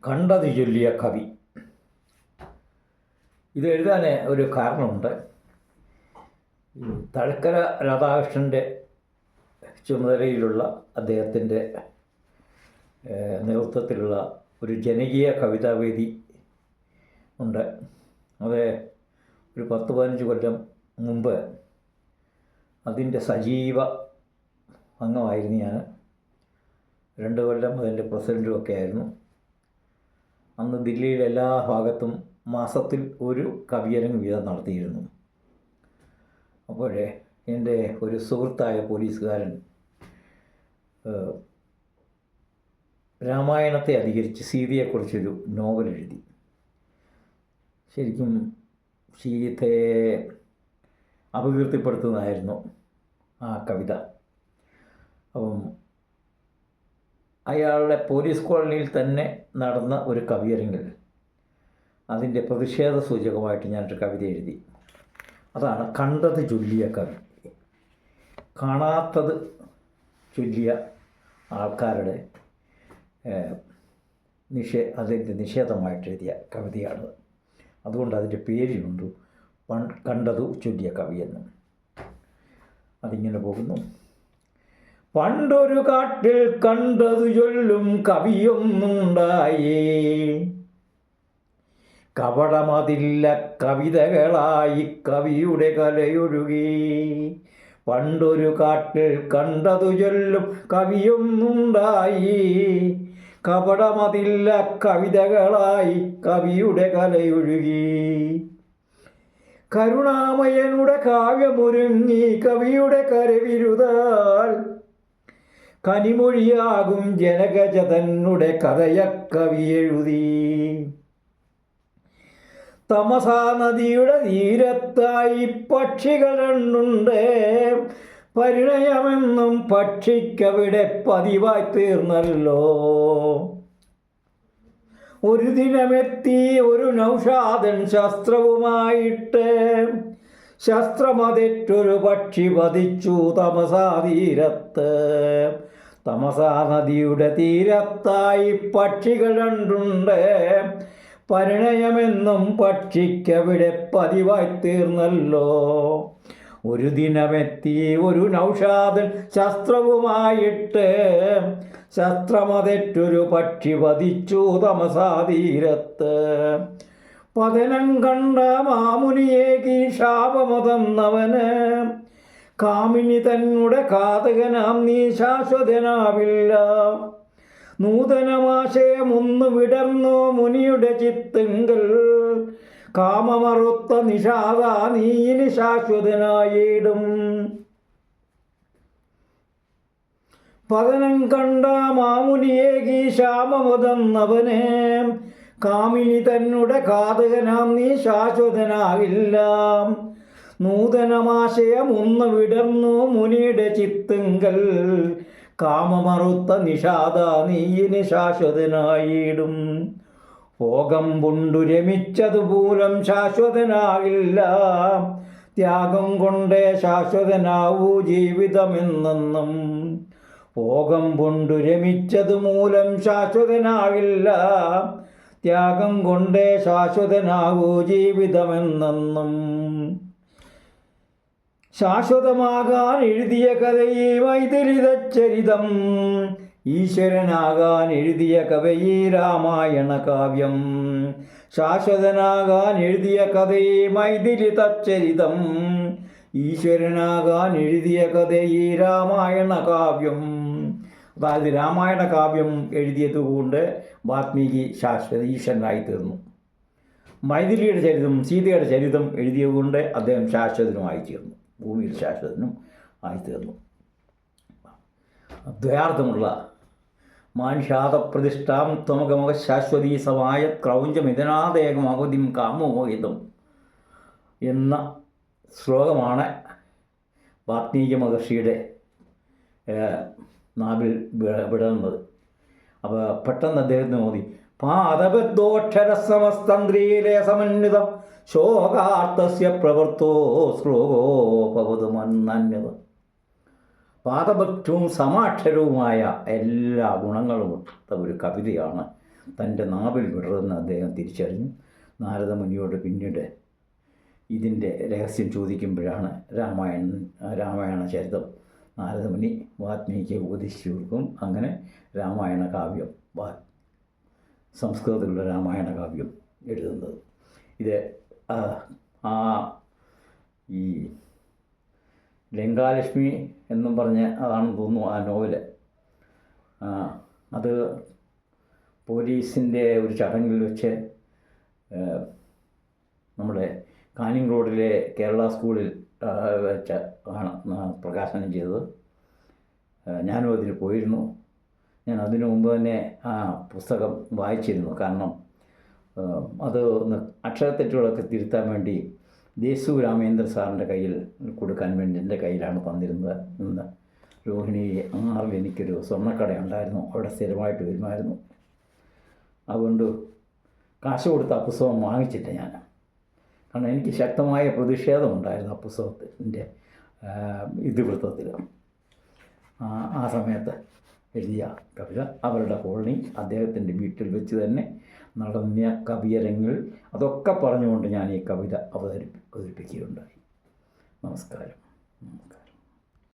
കണ്ടത് ചൊല്ലിയ കവി. ഇത് എഴുതാൻ ഒരു കാരണമുണ്ട്. തഴക്കര രാധാകൃഷ്ണൻ്റെ ചുമതലയിലുള്ള അദ്ദേഹത്തിൻ്റെ നേതൃത്വത്തിലുള്ള ഒരു ജനകീയ കവിതാവേദി ഉണ്ട്. അത് ഒരു 10-15 കൊല്ലം മുമ്പ് അതിൻ്റെ സജീവ അംഗമായിരുന്നു ഞാൻ. 2 കൊല്ലം അതിൻ്റെ പ്രസിഡൻറ്റും ഒക്കെ ആയിരുന്നു. അന്ന് ദില്ലിയിലെ എല്ലാ ഭാഗത്തും മാസത്തിൽ ഒരു കവിയരങ്ങ് വീതം നടത്തിയിരുന്നു. അപ്പോഴേ എൻ്റെ ഒരു സുഹൃത്തായ പോലീസുകാരൻ രാമായണത്തെ അധികരിച്ച് സീതയെക്കുറിച്ചൊരു നോവൽ എഴുതി. ശരിക്കും സീതയെ അപകീർത്തിപ്പെടുത്തുന്നതായിരുന്നു ആ കവിത. അപ്പം അയാളുടെ പോലീസ് കോളനിയിൽ തന്നെ നടന്ന ഒരു കവിയരങ്ങിൽ അതിൻ്റെ പ്രതിഷേധ സൂചകമായിട്ട് ഞാനൊരു കവിത എഴുതി. അതാണ് കണ്ടത് ചൊല്ലിയ കവി. കാണാത്തത് ചൊല്ലിയ ആൾക്കാരുടെ അതിൻ്റെ നിഷേധമായിട്ട് എഴുതിയ കവിതയാണ്. അതുകൊണ്ട് അതിൻ്റെ പേരിലുണ്ട് കണ്ടതു ചൊല്ലിയ കവിയെന്ന്. അതിങ്ങനെ പോകുന്നു. പണ്ടൊരു കാട്ടിൽ കണ്ടതു ചൊല്ലും കവിയൊന്നുണ്ടായേ, കപടമതില്ല കവിതകളായി കവിയുടെ കലയൊഴുകി. പണ്ടൊരു കാട്ടിൽ കണ്ടതു ചൊല്ലും കവിയൊന്നുണ്ടായി, കപടമതില്ല കവിതകളായി കവിയുടെ കലയൊഴുകി. കരുണാമയനുടെ കാവ്യമൊരുങ്ങി കവിയുടെ കരവിരുതാൽ, കനിമൊഴിയാകും ജനകജ തന്നെ കഥയക്കവി എഴുതി. തമസാ നദിയുടെ തീരത്തായി പക്ഷികൾ രണ്ടുണ്ട്, പരിണയമെന്നും പക്ഷിക്കവിടെ പതിവായി തീർന്നല്ലോ. ഒരു ദിനമെത്തി ഒരു നൗഷാദൻ ശസ്ത്രവുമായിട്ട്, ശസ്ത്രമതെറ്റൊരു പക്ഷി പതിച്ചു തമസാ തീരത്ത്. തമസാ നദിയുടെ തീരത്തായി പക്ഷികൾ രണ്ടുണ്ട്, പരിണയമെന്നും പക്ഷിക്കവിടെ പതിവായി തീർന്നല്ലോ. ഒരു ദിനമെത്തി ഒരു നൗഷാദൻ ശസ്ത്രവുമായിട്ട്, ശസ്ത്രമതെറ്റൊരു പക്ഷി പതിച്ചു തമസാ തീരത്ത്. പതനം കണ്ട മാമുനിയേകി ശാപമതന്നവന്, കാമിനി തന്നെ ഘാതകനാം നീ ശാശ്വതനാവില്ല. നൂതനമാശയമൊന്നു വിടർന്നു മുനിയുടെ ചിത്തിങ്കൽ, കാമമറുത്ത നിഷാദ നീ ഇനി ശാശ്വതനായിടും. പതനം കണ്ട മാമുനിയേകി ശാപമതന്നവനെ, കാമിനി തന്നെ ഘാതകനാം നീ ശാശ്വതനാകില്ല. നൂതനമാശയമൊന്നു വിടർന്നു മുനിയുടെ ചിത്തിങ്കൽ, കാമമറുത്ത നിഷാദ നീയിന് ശാശ്വതനായിടും. ഭോഗം കൊണ്ടു രമിച്ചതുപോലും ശാശ്വതനാകില്ല, ത്യാഗം കൊണ്ടേ ശാശ്വതനാവൂ ജീവിതമെന്നെന്നും. ഭോഗം കൊണ്ടു രമിച്ചതു മൂലം ശാശ്വതനാകില്ല, ത്യാഗം കൊണ്ടേ ശാശ്വതനാവൂ ജീവിതമെന്നെന്നും. ശാശ്വതമാകാൻ എഴുതിയ കഥയീ മൈഥിലിതച്ചരിതം, ഈശ്വരനാകാൻ എഴുതിയ കവയീ രാമായണ കാവ്യം. ശാശ്വതനാകാൻ എഴുതിയ കഥയീ മൈഥിലിതച്ചരിതം, ഈശ്വരനാകാൻ എഴുതിയ കഥയീ രാമായണ കാവ്യം. അതായത് രാമായണ കാവ്യം എഴുതിയതുകൊണ്ട് വാൽമീകി ഈശ്വരനായി തീർന്നു. മൈഥിലിയുടെ ചരിതം സീതയുടെ ചരിതം എഴുതിയതുകൊണ്ട് അദ്ദേഹം ശാശ്വതനുമായി തീർന്നു, ഭൂമിയിൽ ശാശ്വതനും ആയിത്തീർന്നു. ദ്വയാർത്ഥമുള്ള മാൻഷാദപ്രതിഷ്ഠാം ത്വമകമക ശാശ്വതീ സമായ ക്രൗഞ്ചമിഥനാദേകമകുതിം കാമോഹിതം എന്ന ശ്ലോകമാണ് വാൽമീകി മഹർഷിയുടെ നാവിൽ വിടുന്നത്. അപ്പോൾ പെട്ടെന്ന് അദ്ദേഹത്തിന് മോദി പാദബദ്ധോക്ഷരസമസ്തന്ത്രീലേ സമന്വിതം ശോകാർത്ഥസ്യ പ്രവൃത്തോ ശ്ലോകോപവതുമന്യത. പാദഭക്തവും സമാക്ഷരവുമായ എല്ലാ ഗുണങ്ങളുമുള്ള ഒരു കവിതയാണ് തൻ്റെ നാവിൽ വിടർന്ന് അദ്ദേഹം തിരിച്ചറിഞ്ഞു. നാരദമുനിയോട് പിന്നീട് ഇതിൻ്റെ രഹസ്യം ചോദിക്കുമ്പോഴാണ് രാമായണ ചരിതം നാരദമുനി വാത്മീകിയെ ഉപദേശിച്ചു കൊടുക്കും. അങ്ങനെ രാമായണ കാവ്യം സംസ്കൃതത്തിലുള്ള രാമായണ കാവ്യം എഴുതുന്നത്. ഇത് ഈ ലങ്കാലക്ഷ്മി എന്നും പറഞ്ഞ് അതാണെന്ന് തോന്നുന്നു ആ നോവല്. അത് പോലീസിൻ്റെ ഒരു ചടങ്ങിൽ വെച്ച് നമ്മുടെ കാനിങ് റോഡിലെ കേരള സ്കൂളിൽ വെച്ച് ആണ് പ്രകാശനം ചെയ്തത്. ഞാനും അതിൽ പോയിരുന്നു. ഞാൻ അതിനു മുമ്പ് തന്നെ ആ പുസ്തകം വായിച്ചിരുന്നു. കാരണം അത് അക്ഷരത്തെറ്റുകളൊക്കെ തിരുത്താൻ വേണ്ടി ദേശു രാമേന്ദ്ര സാറിൻ്റെ കയ്യിൽ കൊടുക്കാൻ വേണ്ടി എൻ്റെ കയ്യിലാണ് തന്നിരുന്നത്. രോഹിണി 6 എനിക്കൊരു സ്വർണ്ണക്കട ഉണ്ടായിരുന്നു, അവിടെ സ്ഥിരമായിട്ട് വരുമായിരുന്നു. അതുകൊണ്ട് കാശ് കൊടുത്ത് ആ പുസ്തകം വാങ്ങിച്ചില്ല ഞാൻ. കാരണം എനിക്ക് ശക്തമായ പ്രതിഷേധമുണ്ടായിരുന്നു ആ പുസ്തകത്തിൻ്റെ ഇതിവൃത്തത്തിൽ. ആ സമയത്ത് എഴുതിയ കവിത അവരുടെ കോളനി, അദ്ദേഹത്തിൻ്റെ വീട്ടിൽ വെച്ച് തന്നെ നടന്ന കവിയരങ്ങിൽ അതൊക്കെ പറഞ്ഞുകൊണ്ട് ഞാൻ ഈ കവിത അവതരിപ്പിക്കുകയുണ്ടായി. നമസ്കാരം.